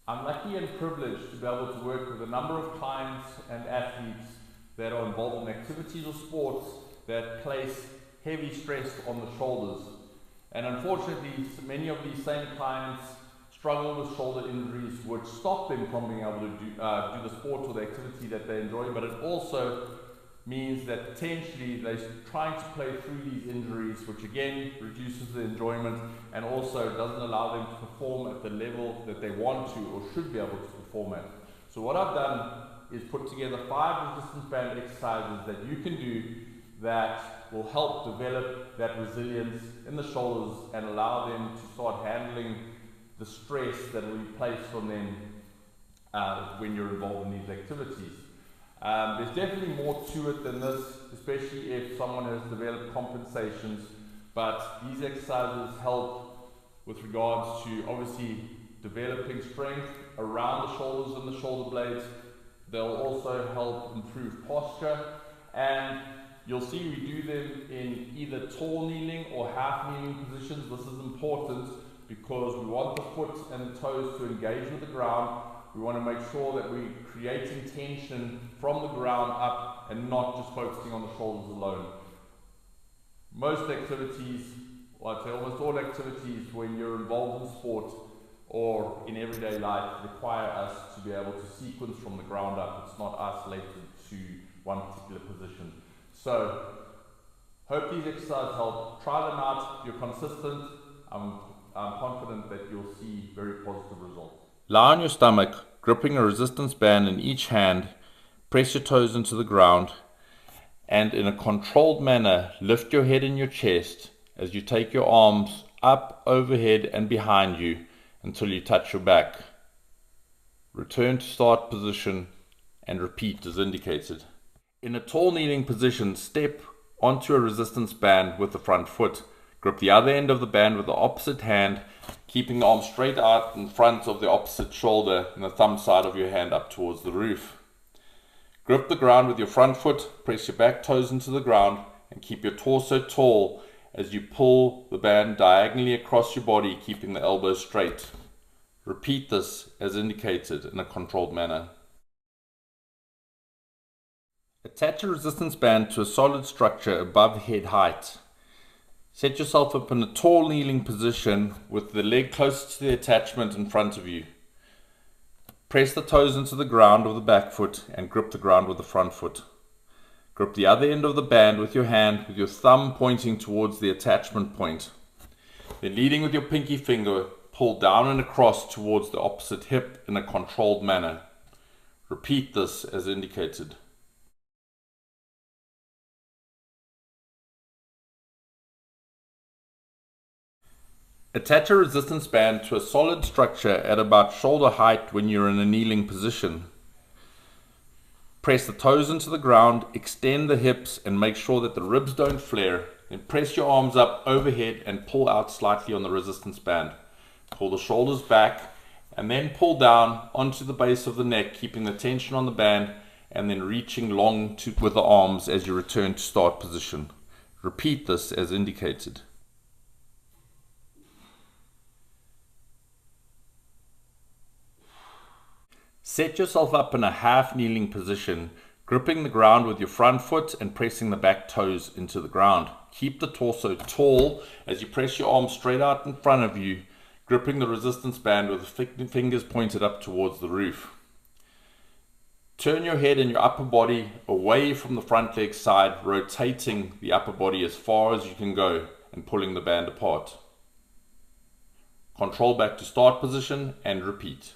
I'm lucky and privileged to be able to work with a number of clients and athletes that are involved in activities or sports that place heavy stress on the shoulders. And unfortunately, many of these same clients struggle with shoulder injuries which stop them from being able to do the sport or the activity that they enjoy, but it also means that potentially they're trying to play through these injuries, which again reduces the enjoyment and also doesn't allow them to perform at the level that they want to or should be able to perform at. So what I've done is put together 5 resistance band exercises that you can do that will help develop that resilience in the shoulders and allow them to start handling the stress that will be placed on them when you're involved in these activities. There's definitely more to it than this, especially if someone has developed compensations, but these exercises help with regards to obviously developing strength around the shoulders and the shoulder blades. They'll also help improve posture, and you'll see we do them in either tall kneeling or half kneeling positions. This is important because we want the foot and the toes to engage with the ground. We want to make sure that we're creating tension from the ground up and not just focusing on the shoulders alone. Most activities, or I'd say almost all activities when you're involved in sport or in everyday life, require us to be able to sequence from the ground up. It's not isolated to one particular position. So, hope these exercises help. Try them out. If you're consistent, I'm confident that you'll see very positive results. Lie on your stomach, gripping a resistance band in each hand. Press your toes into the ground, and in a controlled manner, lift your head and your chest as you take your arms up, overhead, and behind you until you touch your back. Return to start position and repeat as indicated. In a tall kneeling position, step onto a resistance band with the front foot. Grip the other end of the band with the opposite hand, keeping the arm straight out in front of the opposite shoulder and the thumb side of your hand up towards the roof. Grip the ground with your front foot, press your back toes into the ground, and keep your torso tall as you pull the band diagonally across your body, keeping the elbows straight. Repeat this as indicated in a controlled manner. Attach a resistance band to a solid structure above head height. Set yourself up in a tall kneeling position with the leg closest to the attachment in front of you. Press the toes into the ground with the back foot and grip the ground with the front foot. Grip the other end of the band with your hand with your thumb pointing towards the attachment point. Then leading with your pinky finger, pull down and across towards the opposite hip in a controlled manner. Repeat this as indicated. Attach a resistance band to a solid structure at about shoulder height when you're in a kneeling position. Press the toes into the ground, extend the hips and make sure that the ribs don't flare. Then press your arms up overhead and pull out slightly on the resistance band. Pull the shoulders back and then pull down onto the base of the neck, keeping the tension on the band and then reaching long with the arms as you return to start position. Repeat this as indicated. Set yourself up in a half kneeling position, gripping the ground with your front foot and pressing the back toes into the ground. Keep the torso tall as you press your arms straight out in front of you, gripping the resistance band with the fingers pointed up towards the roof. Turn your head and your upper body away from the front leg side, rotating the upper body as far as you can go and pulling the band apart. Control back to start position and repeat.